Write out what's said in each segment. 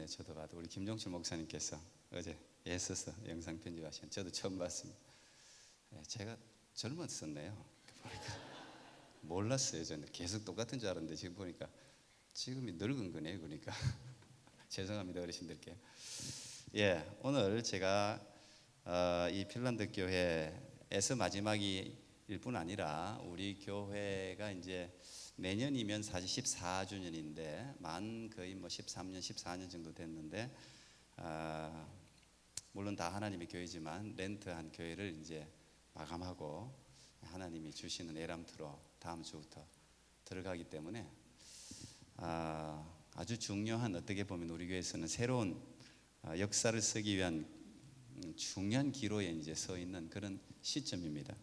네, 저도 봐도 우리 김종철 목사님께서 어제 애써서 영상 편집하신 저도 처음 봤습니다. 네, 제가 젊었었네요. 보니까 몰랐어요. 저는 계속 똑같은 줄 알았는데 지금 보니까 지금이 늙은 거네요. 그러니까 죄송합니다 어르신들께. 예, 오늘 제가 이 핀란드 교회에서 마지막일 뿐 아니라 우리 교회가 이제 내년이면 사실 14주년인데 만 거의 뭐 13년, 14년 정도 됐는데 물론 다 하나님의 교회지만 렌트한 교회를 이제 마감하고 하나님이 주시는 에람트로 다음 주부터 들어가기 때문에 아주 중요한, 어떻게 보면 우리 교회에서는 새로운 역사를 쓰기 위한 중요한 기로에 이제 서 있는 그런 시점입니다.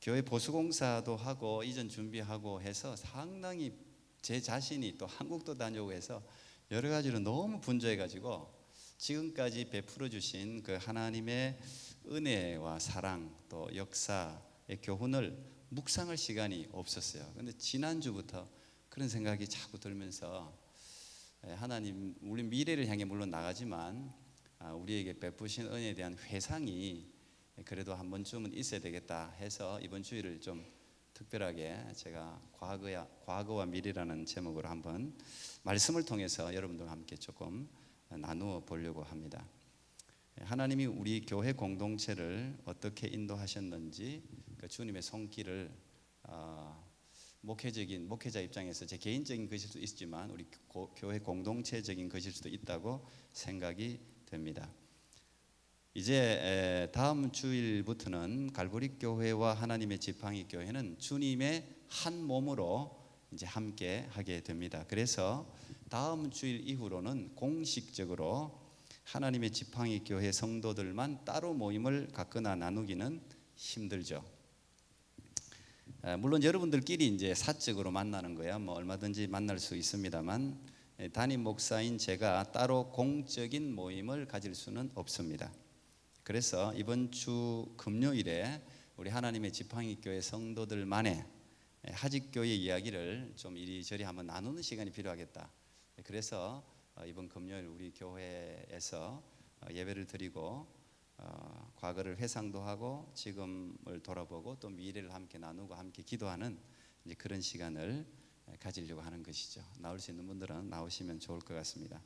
교회 보수공사도 하고 이전 준비하고 해서 상당히 제 자신이 또 한국도 다녀오고 해서 여러 가지로 너무 분주해 가지고 지금까지 베풀어 주신 그 하나님의 은혜와 사랑 또 역사의 교훈을 묵상할 시간이 없었어요. 근데 지난주부터 그런 생각이 자꾸 들면서 하나님, 우리 미래를 향해 물론 나가지만 우리에게 베푸신 은혜에 대한 회상이 그래도 한 번쯤은 있어야 되겠다 해서 이번 주일을 좀 특별하게 제가 과거와 미래라는 제목으로 한번 말씀을 통해서 여러분들과 함께 조금 나누어 보려고 합니다. 하나님이 우리 교회 공동체를 어떻게 인도하셨는지 그 주님의 손길을 목회자 입장에서 제 개인적인 것일 수도 있지만 우리 교회 공동체적인 것일 수도 있다고 생각이 됩니다. 이제 다음 주일부터는 갈보리 교회와 하나님의 지팡이 교회는 주님의 한 몸으로 이제 함께 하게 됩니다. 그래서 다음 주일 이후로는 공식적으로 하나님의 지팡이 교회 성도들만 따로 모임을 갖거나 나누기는 힘들죠. 물론 여러분들끼리 이제 사적으로 만나는 거야 뭐 얼마든지 만날 수 있습니다만 담임 목사인 제가 따로 공적인 모임을 가질 수는 없습니다. 그래서 이번 주 금요일에 우리 하나님의 지팡이 교회 성도들만의 하직교회 이야기를 좀 이리저리 한번 나누는 시간이 필요하겠다. 그래서 이번 금요일 우리 교회에서 예배를 드리고 과거를 회상도 하고 지금을 돌아보고 또 미래를 함께 나누고 함께 기도하는 이제 그런 시간을 가지려고 하는 것이죠. 나올 수 있는 분들은 나오시면 좋을 것 같습니다.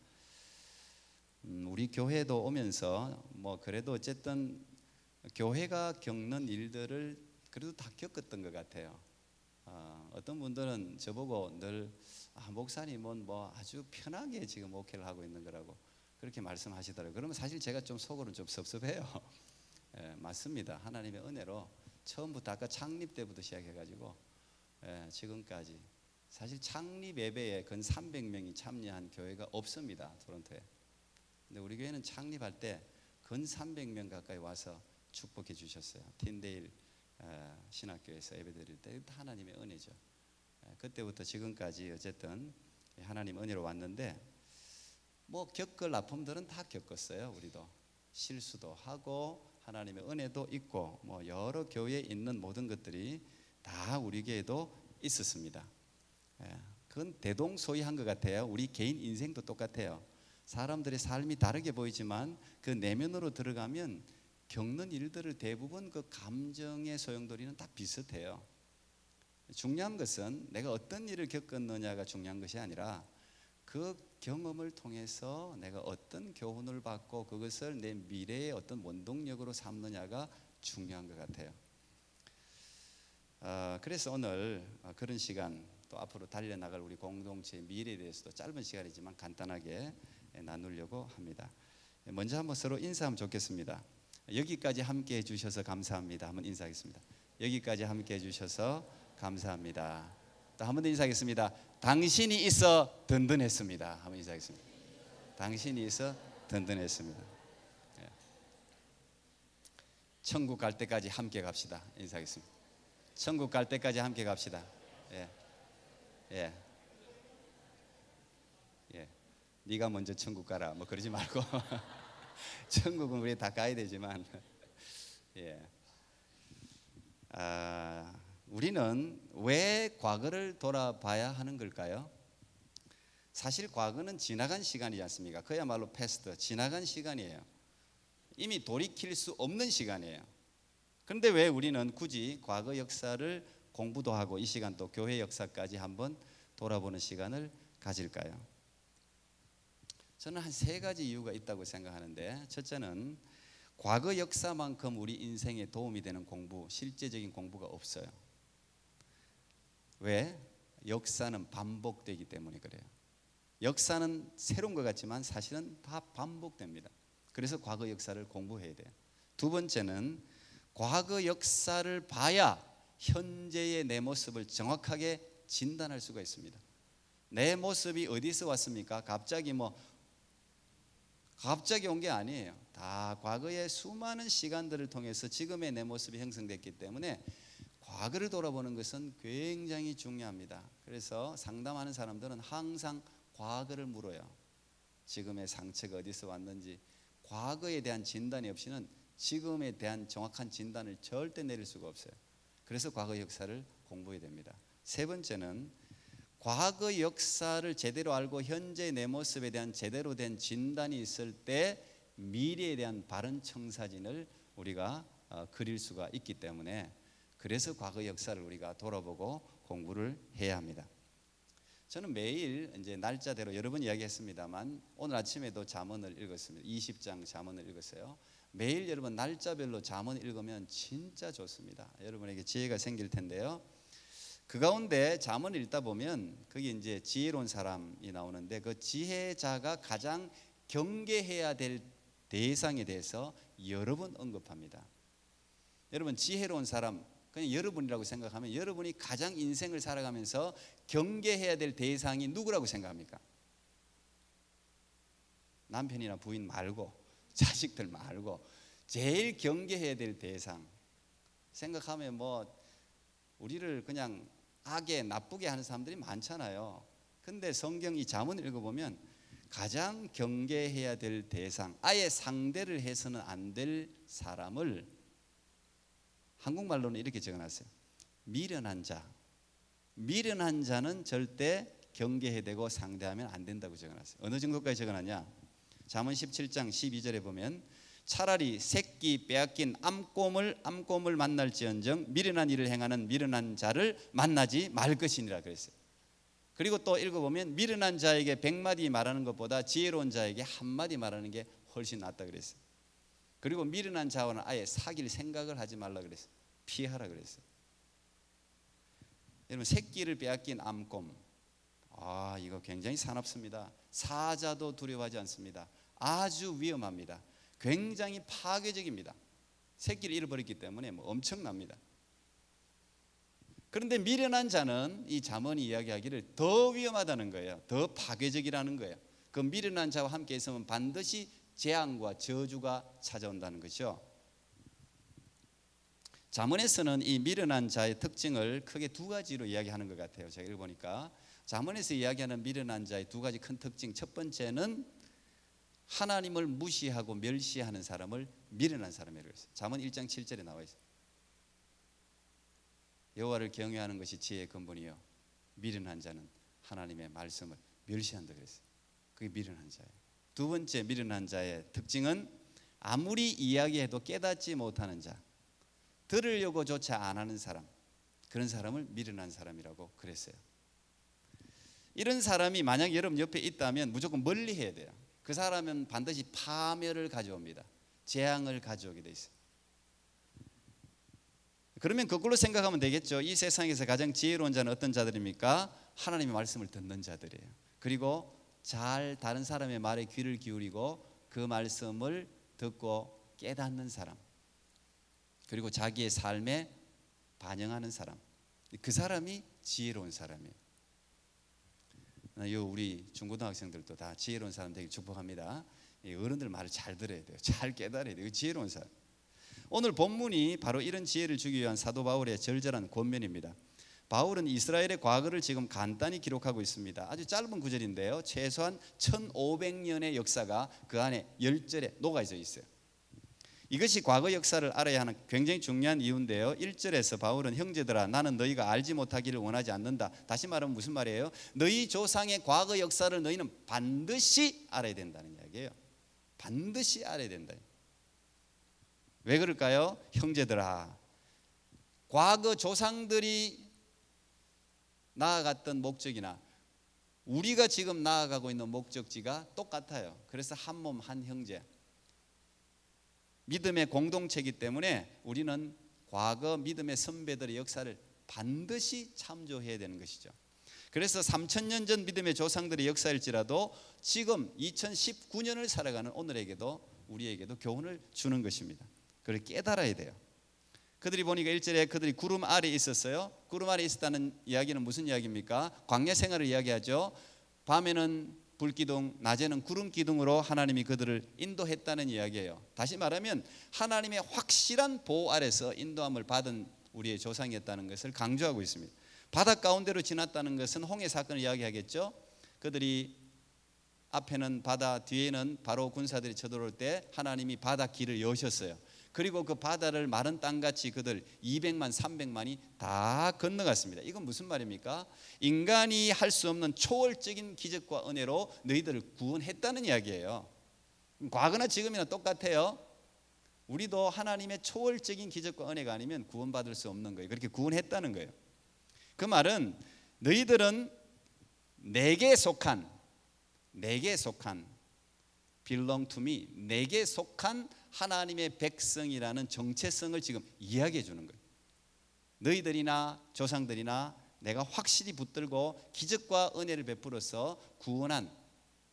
우리 교회도 오면서 뭐 그래도 어쨌든 교회가 겪는 일들을 그래도 다 겪었던 것 같아요. 어떤 분들은 저보고 늘 목사님은 뭐 아주 편하게 지금 목회를 하고 있는 거라고 그렇게 말씀하시더라고요. 그러면 사실 제가 좀 속으로는 좀 섭섭해요. 맞습니다. 하나님의 은혜로 처음부터 아까 창립 때부터 시작해가지고 지금까지 사실 창립 예배에 근 300명이 참여한 교회가 없습니다. 토론토에. 근데 우리 교회는 창립할 때 근 300명 가까이 와서 축복해 주셨어요. 틴데일 신학교에서 예배드릴 때 하나님의 은혜죠. 그때부터 지금까지 어쨌든 하나님 은혜로 왔는데 뭐 겪을 아픔들은 다 겪었어요. 우리도 실수도 하고 하나님의 은혜도 있고 뭐 여러 교회에 있는 모든 것들이 다 우리 교회에도 있었습니다. 그건 대동소이한 것 같아요. 우리 개인 인생도 똑같아요. 사람들의 삶이 다르게 보이지만 그 내면으로 들어가면 겪는 일들을 대부분 그 감정의 소용돌이는 다 비슷해요. 중요한 것은 내가 어떤 일을 겪었느냐가 중요한 것이 아니라 그 경험을 통해서 내가 어떤 교훈을 받고 그것을 내 미래의 어떤 원동력으로 삼느냐가 중요한 것 같아요. 그래서 오늘 그런 시간 또 앞으로 달려나갈 우리 공동체의 미래에 대해서도 짧은 시간이지만 간단하게 나누려고 합니다. 먼저 한번 서로 인사하면 좋겠습니다. 여기까지 함께 해주셔서 감사합니다. 한번 인사하겠습니다. 여기까지 함께 해주셔서 감사합니다. 또 한 번 더 인사하겠습니다. 당신이 있어 든든했습니다. 한번 인사하겠습니다. 당신이 있어 든든했습니다. 천국 갈 때까지 함께 갑시다. 인사하겠습니다. 천국 갈 때까지 함께 갑시다. 예. 네가 먼저 천국 가라. 뭐 그러지 말고 천국은 우리 다 가야 되지만 우리는 왜 과거를 돌아봐야 하는 걸까요? 사실 과거는 지나간 시간이지 않습니까? 그야말로 패스트, 지나간 시간이에요. 이미 돌이킬 수 없는 시간이에요. 그런데 왜 우리는 굳이 과거 역사를 공부도 하고 이 시간 또 교회 역사까지 한번 돌아보는 시간을 가질까요? 저는 한 세 가지 이유가 있다고 생각하는데, 첫째는 과거 역사만큼 우리 인생에 도움이 되는 공부, 실제적인 공부가 없어요. 왜? 역사는 반복되기 때문에 그래요. 역사는 새로운 것 같지만 사실은 다 반복됩니다. 그래서 과거 역사를 공부해야 돼요. 두 번째는 과거 역사를 봐야 현재의 내 모습을 정확하게 진단할 수가 있습니다. 내 모습이 어디서 왔습니까? 갑자기 온 게 아니에요. 다 과거의 수많은 시간들을 통해서 지금의 내 모습이 형성됐기 때문에 과거를 돌아보는 것은 굉장히 중요합니다. 그래서 상담하는 사람들은 항상 과거를 물어요. 지금의 상처가 어디서 왔는지. 과거에 대한 진단이 없이는 지금에 대한 정확한 진단을 절대 내릴 수가 없어요. 그래서 과거 역사를 공부해야 됩니다. 세 번째는 과거 역사를 제대로 알고 현재 내 모습에 대한 제대로 된 진단이 있을 때 미래에 대한 바른 청사진을 우리가 그릴 수가 있기 때문에, 그래서 과거 역사를 우리가 돌아보고 공부를 해야 합니다. 저는 매일 이제 날짜대로 여러 번 이야기했습니다만 오늘 아침에도 잠언을 읽었습니다. 20장 잠언을 읽었어요. 매일 여러분 날짜별로 잠언 읽으면 진짜 좋습니다. 여러분에게 지혜가 생길 텐데요. 그 가운데 잠언을 읽다 보면 거기 이제 지혜로운 사람이 나오는데, 그 지혜자가 가장 경계해야 될 대상에 대해서 여러 번 언급합니다. 여러분 지혜로운 사람, 그냥 여러분이라고 생각하면 여러분이 가장 인생을 살아가면서 경계해야 될 대상이 누구라고 생각합니까? 남편이나 부인 말고, 자식들 말고, 제일 경계해야 될 대상 생각하면 우리를 그냥 악에 나쁘게 하는 사람들이 많잖아요. 근데 성경 이 잠언을 읽어보면 가장 경계해야 될 대상, 아예 상대를 해서는 안 될 사람을 한국말로는 이렇게 적어놨어요. 미련한 자. 미련한 자는 절대 경계해야 되고 상대하면 안 된다고 적어놨어요. 어느 정도까지 적어놨냐? 잠언 17장 12절에 보면 차라리 새끼 빼앗긴 암곰을 만날지언정 미련한 일을 행하는 미련한 자를 만나지 말 것이니라 그랬어요. 그리고 또 읽어보면 미련한 자에게 100마디 말하는 것보다 지혜로운 자에게 한마디 말하는 게 훨씬 낫다 그랬어요. 그리고 미련한 자와는 아예 사귈 생각을 하지 말라 그랬어요. 피하라 그랬어요. 여러분 새끼를 빼앗긴 암곰, 이거 굉장히 사납습니다. 사자도 두려워하지 않습니다. 아주 위험합니다. 굉장히 파괴적입니다. 새끼를 잃어버렸기 때문에 엄청납니다. 그런데 미련한 자는 이 잠언이 이야기하기를 더 위험하다는 거예요. 더 파괴적이라는 거예요. 그 미련한 자와 함께 있으면 반드시 재앙과 저주가 찾아온다는 것이죠. 잠언에서는 이 미련한 자의 특징을 크게 두 가지로 이야기하는 것 같아요. 제가 읽어보니까 잠언에서 이야기하는 미련한 자의 두 가지 큰 특징, 첫 번째는 하나님을 무시하고 멸시하는 사람을 미련한 사람이라고 했어요. 잠언 1장 7절에 나와 있어요. 여호와를 경외하는 것이 지혜의 근본이요 미련한 자는 하나님의 말씀을 멸시한다 그랬어요. 그게 미련한 자예요. 두 번째 미련한 자의 특징은 아무리 이야기해도 깨닫지 못하는 자, 들으려고조차 안 하는 사람, 그런 사람을 미련한 사람이라고 그랬어요. 이런 사람이 만약 여러분 옆에 있다면 무조건 멀리 해야 돼요. 그 사람은 반드시 파멸을 가져옵니다. 재앙을 가져오게 돼 있어요. 그러면 거꾸로 생각하면 되겠죠. 이 세상에서 가장 지혜로운 자는 어떤 자들입니까? 하나님의 말씀을 듣는 자들이에요. 그리고 잘 다른 사람의 말에 귀를 기울이고 그 말씀을 듣고 깨닫는 사람, 그리고 자기의 삶에 반영하는 사람, 그 사람이 지혜로운 사람이에요. 우리 중고등학생들도 다 지혜로운 사람 되길 축복합니다. 어른들 말을 잘 들어야 돼요. 잘 깨달아야 돼요. 지혜로운 사람. 오늘 본문이 바로 이런 지혜를 주기 위한 사도 바울의 절절한 권면입니다. 바울은 이스라엘의 과거를 지금 간단히 기록하고 있습니다. 아주 짧은 구절인데요, 최소한 1500년의 역사가 그 안에 10절에 녹아져 있어요. 이것이 과거 역사를 알아야 하는 굉장히 중요한 이유인데요. 1절에서 바울은 형제들아 나는 너희가 알지 못하기를 원하지 않는다. 다시 말하면 무슨 말이에요? 너희 조상의 과거 역사를 너희는 반드시 알아야 된다는 이야기예요. 반드시 알아야 된다. 왜 그럴까요? 형제들아, 과거 조상들이 나아갔던 목적이나 우리가 지금 나아가고 있는 목적지가 똑같아요. 그래서 한 몸 한 형제, 믿음의 공동체이기 때문에 우리는 과거 믿음의 선배들의 역사를 반드시 참조해야 되는 것이죠. 그래서 3000년 전 믿음의 조상들의 역사일지라도 지금 2019년을 살아가는 오늘에게도 우리에게도 교훈을 주는 것입니다. 그걸 깨달아야 돼요. 그들이 보니까 1절에 그들이 구름 아래에 있었어요. 구름 아래에 있었다는 이야기는 무슨 이야기입니까? 광야 생활을 이야기하죠. 밤에는 불기둥, 낮에는 구름 기둥으로 하나님이 그들을 인도했다는 이야기예요. 다시 말하면 하나님의 확실한 보호 아래서 인도함을 받은 우리의 조상이었다는 것을 강조하고 있습니다. 바다 가운데로 지났다는 것은 홍해 사건을 이야기하겠죠. 그들이 앞에는 바다, 뒤에는 바로 군사들이 쳐들어올 때 하나님이 바다 길을 여셨어요. 그리고 그 바다를 마른 땅같이 그들 200만 300만이 다 건너갔습니다. 이건 무슨 말입니까? 인간이 할 수 없는 초월적인 기적과 은혜로 너희들을 구원했다는 이야기예요. 과거나 지금이나 똑같아요. 우리도 하나님의 초월적인 기적과 은혜가 아니면 구원받을 수 없는 거예요. 그렇게 구원했다는 거예요. 그 말은 너희들은 내게 속한 belong to me, 내게 속한 하나님의 백성이라는 정체성을 지금 이야기해 주는 거예요. 너희들이나 조상들이나 내가 확실히 붙들고 기적과 은혜를 베풀어서 구원한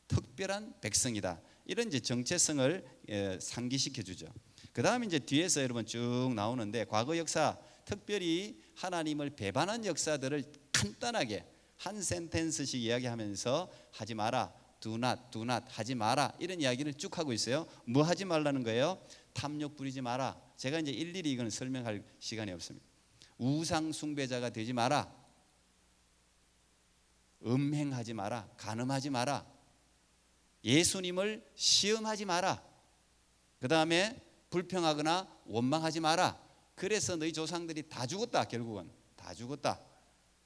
특별한 백성이다. 이런 이제 정체성을 상기시켜 주죠. 그 다음에 이제 뒤에서 여러분 쭉 나오는데 과거 역사, 특별히 하나님을 배반한 역사들을 간단하게 한 센텐스씩 이야기하면서 하지 마라, do not 하지 마라, 이런 이야기를 쭉 하고 있어요. 뭐 하지 말라는 거예요? 탐욕 부리지 마라. 제가 이제 일일이 이건 설명할 시간이 없습니다. 우상 숭배자가 되지 마라, 음행하지 마라, 간음하지 마라, 예수님을 시험하지 마라, 그 다음에 불평하거나 원망하지 마라. 그래서 너희 조상들이 다 죽었다. 결국은 다 죽었다.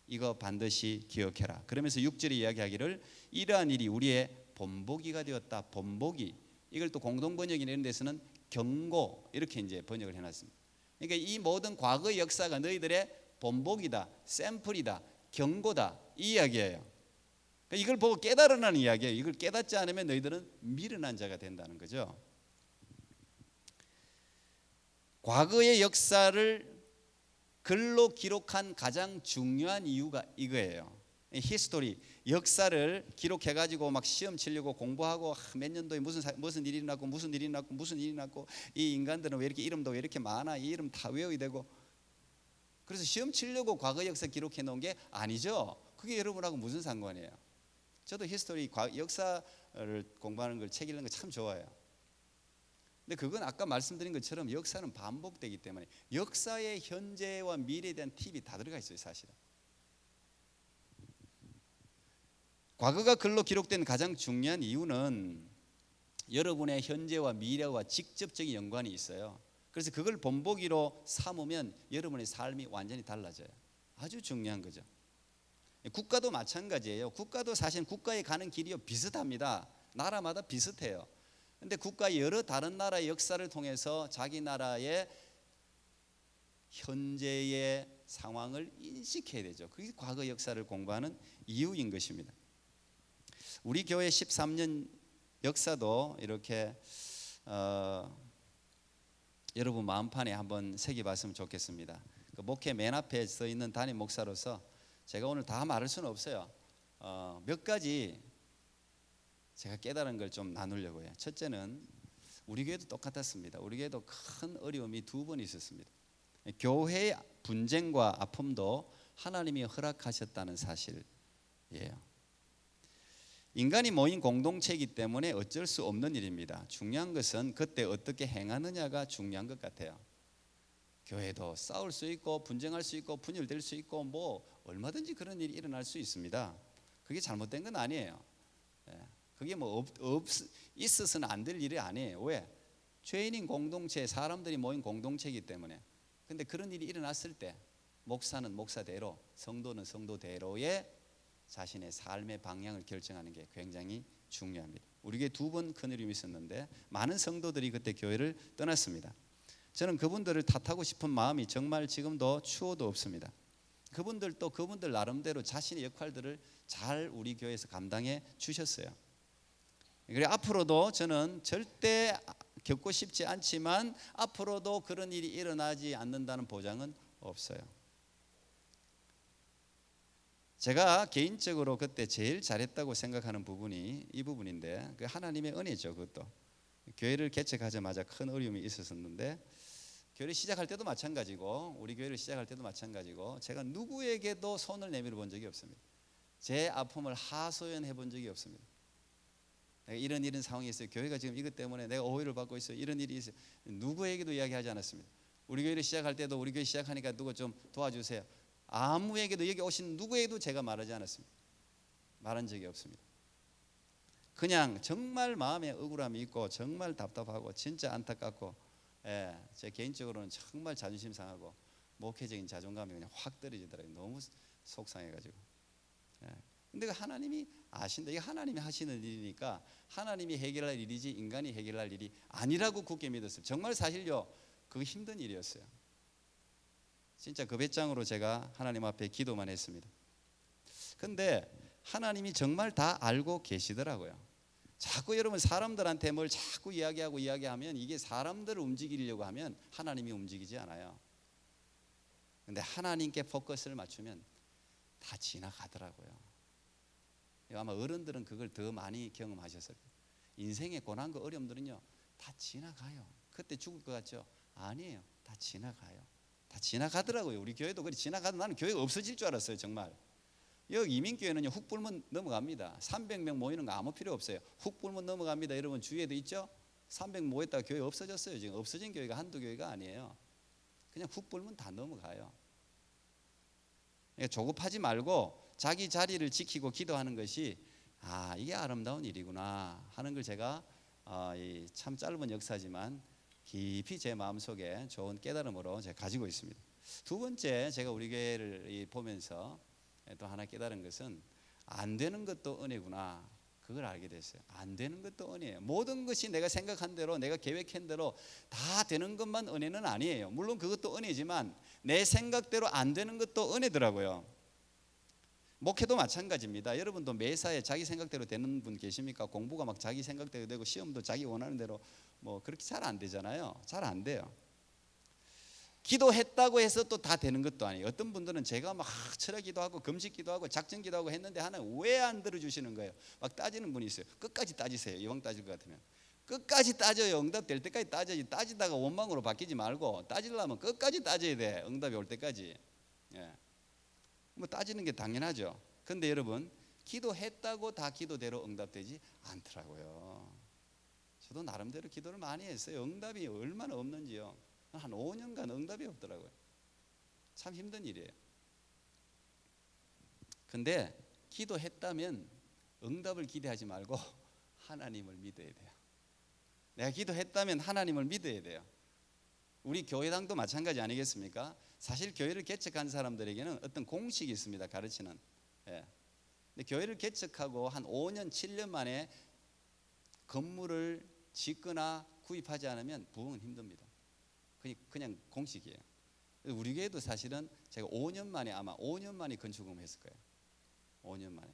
이거 반드시 기억해라. 그러면서 6절에 이야기하기를 이러한 일이 우리의 본보기가 되었다. 본보기, 이걸 또 공동번역이나 이런 데서는 경고, 이렇게 이제 번역을 해놨습니다. 그러니까 이 모든 과거의 역사가 너희들의 본보기다, 샘플이다, 경고다, 이 이야기예요. 그러니까 이걸 보고 깨달으라는 이야기예요. 이걸 깨닫지 않으면 너희들은 미련한 자가 된다는 거죠. 과거의 역사를 글로 기록한 가장 중요한 이유가 이거예요. 히스토리, 역사를 기록해가지고 막 시험 치려고 공부하고 몇 년도에 무슨 일이 났고 무슨 일이 났고 무슨 일이 났고 이 인간들은 왜 이렇게 이름도 왜 이렇게 많아, 이 이름 다 외워야 되고, 그래서 시험 치려고 과거 역사 기록해 놓은 게 아니죠. 그게 여러분하고 무슨 상관이에요? 저도 히스토리, 역사를 공부하는 걸 책 읽는 거 참 좋아해요. 근데 그건 아까 말씀드린 것처럼 역사는 반복되기 때문에 역사의 현재와 미래에 대한 팁이 다 들어가 있어요. 사실은 과거가 글로 기록된 가장 중요한 이유는 여러분의 현재와 미래와 직접적인 연관이 있어요. 그래서 그걸 본보기로 삼으면 여러분의 삶이 완전히 달라져요. 아주 중요한 거죠. 국가도 마찬가지예요. 국가도 사실 국가에 가는 길이 비슷합니다. 나라마다 비슷해요. 근데 국가의 여러 다른 나라의 역사를 통해서 자기 나라의 현재의 상황을 인식해야 되죠. 그게 과거 역사를 공부하는 이유인 것입니다. 우리 교회 13년 역사도 이렇게 여러분 마음판에 한번 새겨봤으면 좋겠습니다. 그 목회 맨 앞에 서 있는 담임 목사로서 제가 오늘 다 말할 수는 없어요. 몇 가지 제가 깨달은 걸 좀 나누려고 해요. 첫째는 우리 교회도 똑같았습니다. 우리 교회도 큰 어려움이 두 번 있었습니다. 교회의 분쟁과 아픔도 하나님이 허락하셨다는 사실이에요. 인간이 모인 공동체이기 때문에 어쩔 수 없는 일입니다. 중요한 것은 그때 어떻게 행하느냐가 중요한 것 같아요. 교회도 싸울 수 있고 분쟁할 수 있고 분열될 수 있고 뭐 얼마든지 그런 일이 일어날 수 있습니다. 그게 잘못된 건 아니에요. 그게 뭐 있어서는 안 될 일이 아니에요. 왜? 죄인인 공동체, 사람들이 모인 공동체이기 때문에. 근데 그런 일이 일어났을 때 목사는 목사대로, 성도는 성도대로의 자신의 삶의 방향을 결정하는 게 굉장히 중요합니다. 우리 교회 두 번 큰일이 있었는데 많은 성도들이 그때 교회를 떠났습니다. 저는 그분들을 탓하고 싶은 마음이 정말 지금도 추호도 없습니다. 그분들도 그분들 나름대로 자신의 역할들을 잘 우리 교회에서 감당해 주셨어요. 그래 앞으로도 저는 절대 겪고 싶지 않지만 앞으로도 그런 일이 일어나지 않는다는 보장은 없어요. 제가 개인적으로 그때 제일 잘했다고 생각하는 부분이 이 부분인데, 그 하나님의 은혜죠. 그것도 교회를 개척하자마자 큰 어려움이 있었는데, 교회를 시작할 때도 마찬가지고 우리 교회를 시작할 때도 마찬가지고 제가 누구에게도 손을 내밀어 본 적이 없습니다. 제 아픔을 하소연해 본 적이 없습니다. 내가 이런 상황이 있어요. 교회가 지금 이것 때문에 내가 오해를 받고 있어요. 이런 일이 있어요. 누구에게도 이야기하지 않았습니다. 우리 교회를 시작할 때도 우리 교회 시작하니까 누구 좀 도와주세요. 아무에게도, 여기 오신 누구에게도 제가 말하지 않았습니다. 말한 적이 없습니다. 그냥 정말 마음에 억울함이 있고 정말 답답하고 진짜 안타깝고, 제 개인적으로는 정말 자존심 상하고 목회적인 자존감이 그냥 확 떨어지더라고요. 너무 속상해가지고. 근데 하나님이 아신다. 이게 하나님이 하시는 일이니까 하나님이 해결할 일이지 인간이 해결할 일이 아니라고 굳게 믿었어요. 정말 사실요, 그거 힘든 일이었어요. 진짜 그 배짱으로 제가 하나님 앞에 기도만 했습니다. 근데 하나님이 정말 다 알고 계시더라고요. 자꾸 여러분 사람들한테 뭘 자꾸 이야기하면 이게 사람들을 움직이려고 하면 하나님이 움직이지 않아요. 근데 하나님께 포커스를 맞추면 다 지나가더라고요. 아마 어른들은 그걸 더 많이 경험하셨을 거예요. 인생의 고난과 어려움들은요 다 지나가요. 그때 죽을 것 같죠? 아니에요. 다 지나가요. 다 지나가더라고요. 우리 교회도 그렇게 지나가도 나는 교회가 없어질 줄 알았어요. 정말. 여기 이민교회는요 훅 불면 넘어갑니다. 300명 모이는 거 아무 필요 없어요. 훅 불면 넘어갑니다. 여러분 주위에도 있죠? 300 모였다가 교회 없어졌어요. 지금 없어진 교회가 한두 교회가 아니에요. 그냥 훅 불면 다 넘어가요. 그러니까 조급하지 말고 자기 자리를 지키고 기도하는 것이 이게 아름다운 일이구나 하는 걸 제가 참 짧은 역사지만 깊이 제 마음속에 좋은 깨달음으로 제가 가지고 있습니다. 두 번째, 제가 우리 교회를 보면서 또 하나 깨달은 것은 안 되는 것도 은혜구나. 그걸 알게 됐어요. 안 되는 것도 은혜예요. 모든 것이 내가 생각한 대로, 내가 계획한 대로 다 되는 것만 은혜는 아니에요. 물론 그것도 은혜지만 내 생각대로 안 되는 것도 은혜더라고요. 목회도 마찬가지입니다. 여러분도 매사에 자기 생각대로 되는 분 계십니까? 공부가 막 자기 생각대로 되고 시험도 자기 원하는 대로 뭐 그렇게 잘 안 되잖아요. 잘 안 돼요. 기도했다고 해서 또 다 되는 것도 아니에요. 어떤 분들은 제가 막 철학기도 하고 금식기도 하고 작전기도 하고 했는데 하나님 왜 안 들어주시는 거예요? 막 따지는 분이 있어요. 끝까지 따지세요. 이왕 따질 것 같으면 끝까지 따져요. 응답될 때까지 따져야지. 따지다가 원망으로 바뀌지 말고 따지려면 끝까지 따져야 돼. 응답이 올 때까지. 뭐 따지는 게 당연하죠. 근데 여러분 기도했다고 다 기도대로 응답되지 않더라고요. 저도 나름대로 기도를 많이 했어요. 응답이 얼마나 없는지요. 한 5년간 응답이 없더라고요. 참 힘든 일이에요. 근데 기도했다면 응답을 기대하지 말고 하나님을 믿어야 돼요. 내가 기도했다면 하나님을 믿어야 돼요. 우리 교회당도 마찬가지 아니겠습니까? 사실 교회를 개척한 사람들에게는 어떤 공식이 있습니다. 가르치는. 근데 교회를 개척하고 한 5년, 7년 만에 건물을 짓거나 구입하지 않으면 부흥은 힘듭니다. 그냥 공식이에요. 우리 교회도 사실은 제가 5년 만에 아마 5년 만에 건축을 했을 거예요. 5년 만에.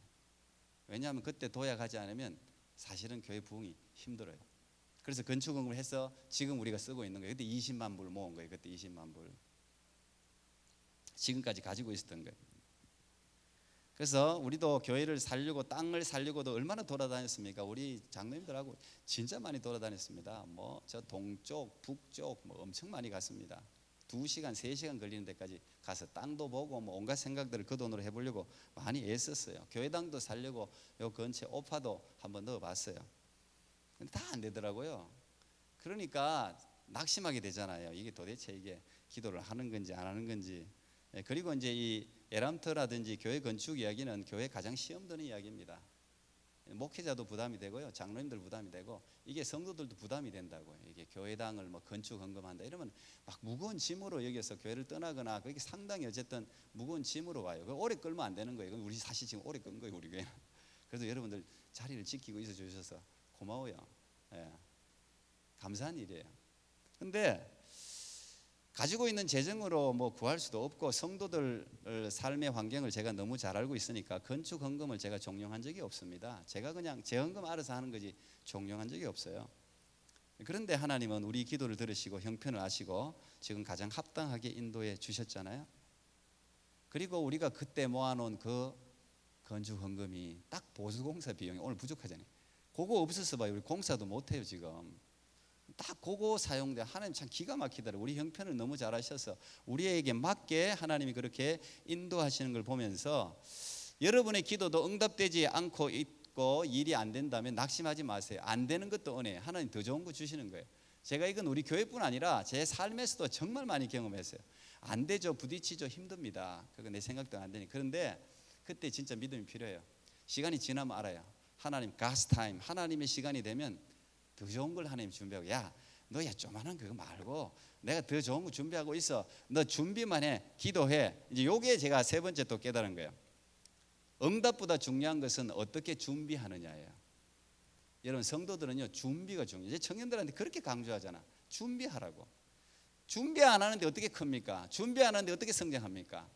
왜냐하면 그때 도약하지 않으면 사실은 교회 부흥이 힘들어요. 그래서 건축을 해서 지금 우리가 쓰고 있는 거예요. 그때 20만 불 모은 거예요. 그때 20만 불. 지금까지 가지고 있었던 거예요. 그래서 우리도 교회를 살려고 땅을 살려고도 얼마나 돌아다녔습니까? 우리 장로님들하고 진짜 많이 돌아다녔습니다. 뭐 저 동쪽, 북쪽 뭐 엄청 많이 갔습니다. 2시간, 3시간 걸리는 데까지 가서 땅도 보고 뭐 온갖 생각들을 그 돈으로 해보려고 많이 애썼어요. 교회당도 살려고 요 근처에 오파도 한번 넣어봤어요. 근데 다 안 되더라고요. 그러니까 낙심하게 되잖아요. 이게 도대체 이게 기도를 하는 건지 안 하는 건지. 그리고 이제 이 에람터라든지 교회 건축 이야기는 교회 가장 시험 드는 이야기입니다. 목회자도 부담이 되고요, 장로님들 부담이 되고, 이게 성도들도 부담이 된다고요. 이게 교회당을 뭐 건축 헌금한다 이러면 막 무거운 짐으로 여기서 교회를 떠나거나, 그게 상당히 어쨌든 무거운 짐으로 와요. 그 오래 끌면 안 되는 거예요. 우리 사실 지금 오래 끈 거예요, 우리 교회. 그래도 여러분들 자리를 지키고 있어 주셔서 고마워요. 예, 감사한 일이에요. 근데 가지고 있는 재정으로 뭐 구할 수도 없고, 성도들 삶의 환경을 제가 너무 잘 알고 있으니까 건축 헌금을 제가 종용한 적이 없습니다. 제가 그냥 제 헌금 알아서 하는 거지 종용한 적이 없어요. 그런데 하나님은 우리 기도를 들으시고 형편을 아시고 지금 가장 합당하게 인도해 주셨잖아요. 그리고 우리가 그때 모아놓은 그 건축 헌금이 딱 보수공사 비용이 오늘 부족하잖아요. 그거 없어서 봐요, 우리 공사도 못해요 지금. 딱 그거 사용돼. 하나님 참 기가 막히더라고요. 우리 형편을 너무 잘 아셔서 우리에게 맞게 하나님이 그렇게 인도하시는 걸 보면서, 여러분의 기도도 응답되지 않고 있고 일이 안 된다면 낙심하지 마세요. 안 되는 것도 은혜, 하나님 더 좋은 거 주시는 거예요. 제가 이건 우리 교회뿐 아니라 제 삶에서도 정말 많이 경험했어요. 안 되죠, 부딪히죠, 힘듭니다. 그거 내 생각도 안 되니. 그런데 그때 진짜 믿음이 필요해요. 시간이 지나면 알아요. 하나님 God's time, 하나님의 시간이 되면 더 좋은 걸 하나님 준비하고, 야 너야 조만한 그거 말고 내가 더 좋은 거 준비하고 있어, 너 준비만 해, 기도해. 이제 요게 제가 세 번째 또 깨달은 거예요. 응답보다 중요한 것은 어떻게 준비하느냐예요. 여러분 성도들은요 준비가 중요해요. 청년들한테 그렇게 강조하잖아, 준비하라고. 준비 안 하는데 어떻게 큽니까? 준비 안 하는데 어떻게 성장합니까?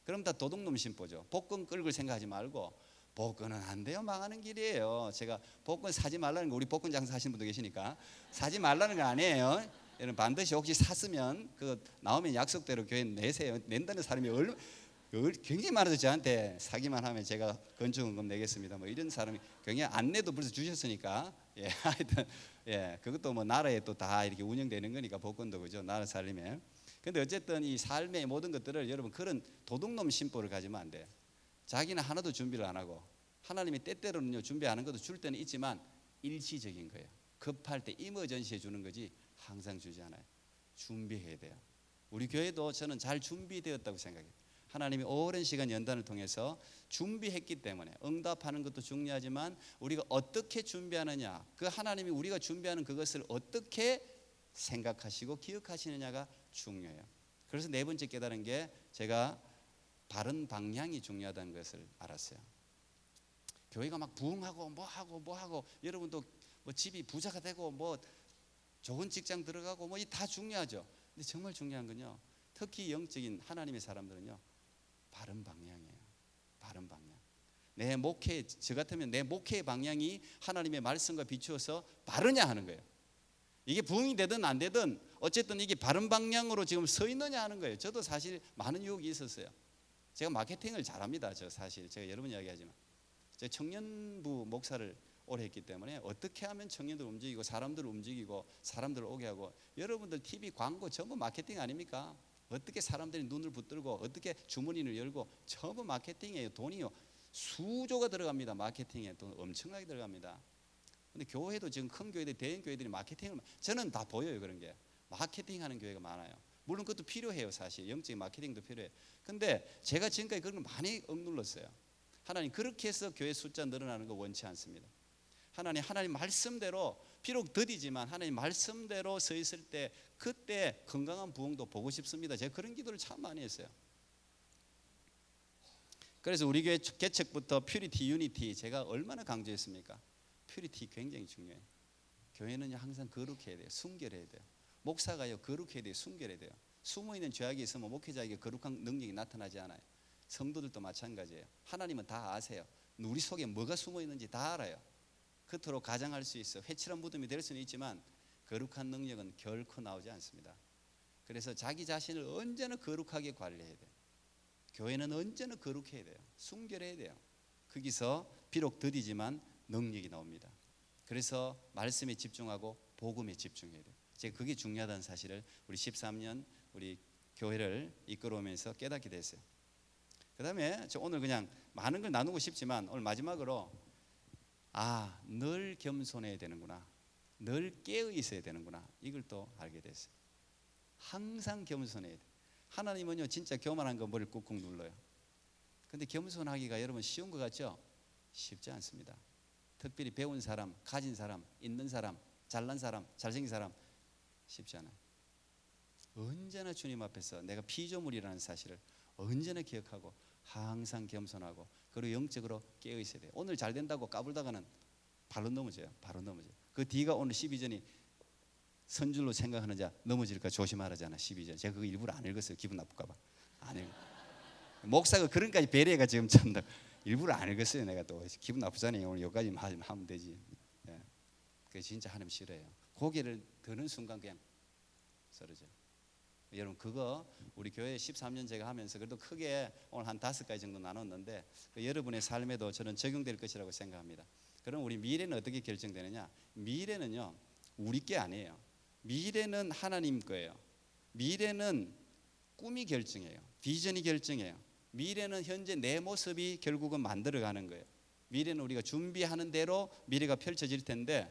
그럼 다 도둑놈 심보죠. 복권 끌고 생각하지 말고, 복권은 안 돼요, 망하는 길이에요. 제가 복권 사지 말라는 거, 우리 복권 장사하시는 분도 계시니까 사지 말라는 거 아니에요. 여러분 반드시 혹시 샀으면 그 나오면 약속대로 교회 내세요. 낸다는 사람이 굉장히 많아서 저한테 사기만 하면 제가 건축헌금 내겠습니다, 뭐 이런 사람이 굉장히, 안 내도 벌써 주셨으니까. 예, 하여튼 예, 그것도 뭐 나라에 또 다 이렇게 운영되는 거니까, 복권도, 그죠, 나라 살림에. 근데 어쨌든 이 삶의 모든 것들을 여러분 그런 도둑놈 심보를 가지면 안 돼요. 자기는 하나도 준비를 안 하고, 하나님이 때때로는요 준비하는 것도 줄 때는 있지만 일시적인 거예요. 급할 때 이머전시에 주는 거지 항상 주지 않아요. 준비해야 돼요. 우리 교회도 저는 잘 준비되었다고 생각해요. 하나님이 오랜 시간 연단을 통해서 준비했기 때문에, 응답하는 것도 중요하지만 우리가 어떻게 준비하느냐, 그 하나님이 우리가 준비하는 그것을 어떻게 생각하시고 기억하시느냐가 중요해요. 그래서 네 번째 깨달은 게, 제가 바른 방향이 중요하다는 것을 알았어요. 교회가 막 부흥하고 뭐하고 여러분도 뭐 집이 부자가 되고 뭐 좋은 직장 들어가고 뭐 이 다 중요하죠. 근데 정말 중요한 건요, 특히 영적인 하나님의 사람들은요 바른 방향이에요. 바른 방향. 내 목회, 저 같으면 내 목회의 방향이 하나님의 말씀과 비추어서 바르냐 하는 거예요. 이게 부흥이 되든 안 되든 어쨌든 이게 바른 방향으로 지금 서 있느냐 하는 거예요. 저도 사실 많은 유혹이 있었어요. 제가 마케팅을 잘합니다. 저 사실 제가 여러 번 이야기하지만 제가 청년부 목사를 오래 했기 때문에 어떻게 하면 청년들 움직이고 사람들을 움직이고 사람들을 오게 하고, 여러분들 TV 광고 전부 마케팅 아닙니까? 어떻게 사람들이 눈을 붙들고 어떻게 주머니를 열고, 전부 마케팅이에요. 돈이요 수조가 들어갑니다. 마케팅에 돈 엄청나게 들어갑니다. 근데 교회도 지금 큰 교회들, 대형 교회들이 마케팅을, 저는 다 보여요. 그런 게 마케팅하는 교회가 많아요. 물론 그것도 필요해요. 사실 영적인 마케팅도 필요해요. 근데 제가 지금까지 그런 걸 많이 억눌렀어요. 하나님 그렇게 해서 교회 숫자 늘어나는 거 원치 않습니다. 하나님 말씀대로, 비록 더디지만 하나님 말씀대로 서 있을 때 그때 건강한 부흥도 보고 싶습니다. 제가 그런 기도를 참 많이 했어요. 그래서 우리 교회 개척부터 퓨리티, 유니티 제가 얼마나 강조했습니까? 퓨리티 굉장히 중요해요. 교회는요 항상 거룩해야 돼요. 순결해야 돼요. 목사가요 거룩해야 돼요. 순결해야 돼요. 숨어있는 죄악이 있으면 목회자에게 거룩한 능력이 나타나지 않아요. 성도들도 마찬가지예요. 하나님은 다 아세요. 우리 속에 뭐가 숨어있는지 다 알아요. 그토록 가장할 수 있어 회칠한 무덤이 될 수는 있지만 거룩한 능력은 결코 나오지 않습니다. 그래서 자기 자신을 언제나 거룩하게 관리해야 돼요. 교회는 언제나 거룩해야 돼요. 순결해야 돼요. 거기서 비록 더디지만 능력이 나옵니다. 그래서 말씀에 집중하고 복음에 집중해야 돼요. 제가 그게 중요하다는 사실을 우리 13년 우리 교회를 이끌어오면서 깨닫게 됐어요. 그 다음에 저 오늘 그냥 많은 걸 나누고 싶지만 오늘 마지막으로 늘 겸손해야 되는구나, 늘 깨어 있어야 되는구나, 이걸 또 알게 됐어요. 항상 겸손해야 돼. 하나님은요 진짜 교만한 거 머리를 꾹꾹 눌러요. 근데 겸손하기가 여러분 쉬운 것 같죠? 쉽지 않습니다. 특별히 배운 사람, 가진 사람, 있는 사람, 잘난 사람, 잘생긴 사람 쉽지 않아요. 언제나 주님 앞에서 내가 피조물이라는 사실을 언제나 기억하고 항상 겸손하고 그리고 영적으로 깨어 있어야 돼요. 오늘 잘 된다고 까불다가는 바로 넘어져요. 바로 넘어져요. 그 뒤가 오늘 12전이 선줄로 생각하는 자 넘어질까 조심하라잖아. 12전. 제가 그거 일부러 안 읽었어요. 기분 나쁠까 봐. 안 읽어. 목사가 그런까지 배려가 지금 참 일부러 안 읽었어요. 내가 또 기분 나쁘잖아요. 오늘 여기까지만 하면 되지. 예. 그게 진짜 하나님 싫어해요. 고개를 드는 순간 그냥 쓰러져요. 여러분 그거 우리 교회 13년 제가 하면서 그래도 크게 오늘 한 5가지 정도 나눴는데 그 여러분의 삶에도 저는 적용될 것이라고 생각합니다. 그럼 우리 미래는 어떻게 결정되느냐? 미래는요 우리 게 아니에요. 미래는 하나님 거예요. 미래는 꿈이 결정해요. 비전이 결정해요. 미래는 현재 내 모습이 결국은 만들어가는 거예요. 미래는 우리가 준비하는 대로 미래가 펼쳐질 텐데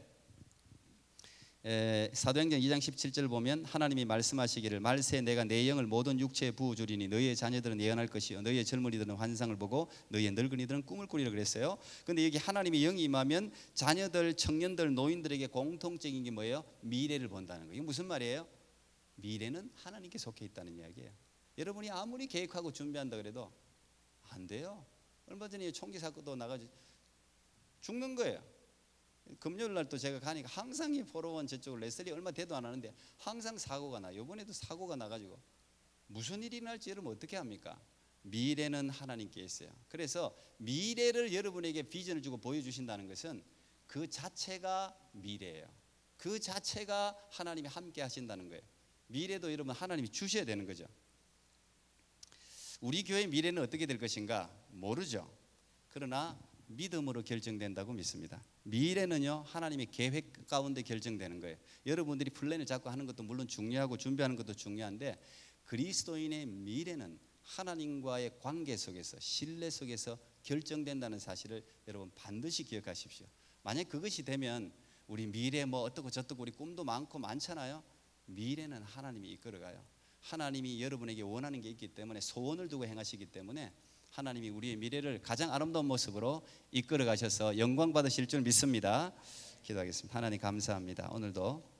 사도행전 2장 17절 보면 하나님이 말씀하시기를 말세 내가 내 영을 모든 육체에 부어주리니 너희의 자녀들은 예언할 것이요 너희의 젊은이들은 환상을 보고 너희의 늙은이들은 꿈을 꾸리라 그랬어요. 그런데 여기 하나님의 영이 임하면 자녀들, 청년들, 노인들에게 공통적인 게 뭐예요? 미래를 본다는 거예요. 이게 무슨 말이에요? 미래는 하나님께 속해 있다는 이야기예요. 여러분이 아무리 계획하고 준비한다 그래도 안 돼요. 얼마 전에 총기 사건도 나가지 죽는 거예요. 금요일 날 또 제가 가니까 항상 이 포로원 저쪽을 레슬리 얼마 되도 안 하는데 항상 사고가 나요. 이번에도 사고가 나가지고 무슨 일이 날지 여러분 어떻게 합니까? 미래는 하나님께 있어요. 그래서 미래를 여러분에게 비전을 주고 보여주신다는 것은 그 자체가 미래예요. 그 자체가 하나님이 함께 하신다는 거예요. 미래도 여러분 하나님이 주셔야 되는 거죠. 우리 교회의 미래는 어떻게 될 것인가 모르죠. 그러나 믿음으로 결정된다고 믿습니다. 미래는요 하나님의 계획 가운데 결정되는 거예요. 여러분들이 플랜을 잡고 하는 것도 물론 중요하고 준비하는 것도 중요한데 그리스도인의 미래는 하나님과의 관계 속에서 신뢰 속에서 결정된다는 사실을 여러분 반드시 기억하십시오. 만약 그것이 되면 우리 미래 뭐 어떻고 저떻고 우리 꿈도 많고 많잖아요. 미래는 하나님이 이끌어가요. 하나님이 여러분에게 원하는 게 있기 때문에 소원을 두고 행하시기 때문에 하나님이 우리의 미래를 가장 아름다운 모습으로 이끌어 가셔서 영광 받으실 줄 믿습니다. 기도하겠습니다. 하나님 감사합니다. 오늘도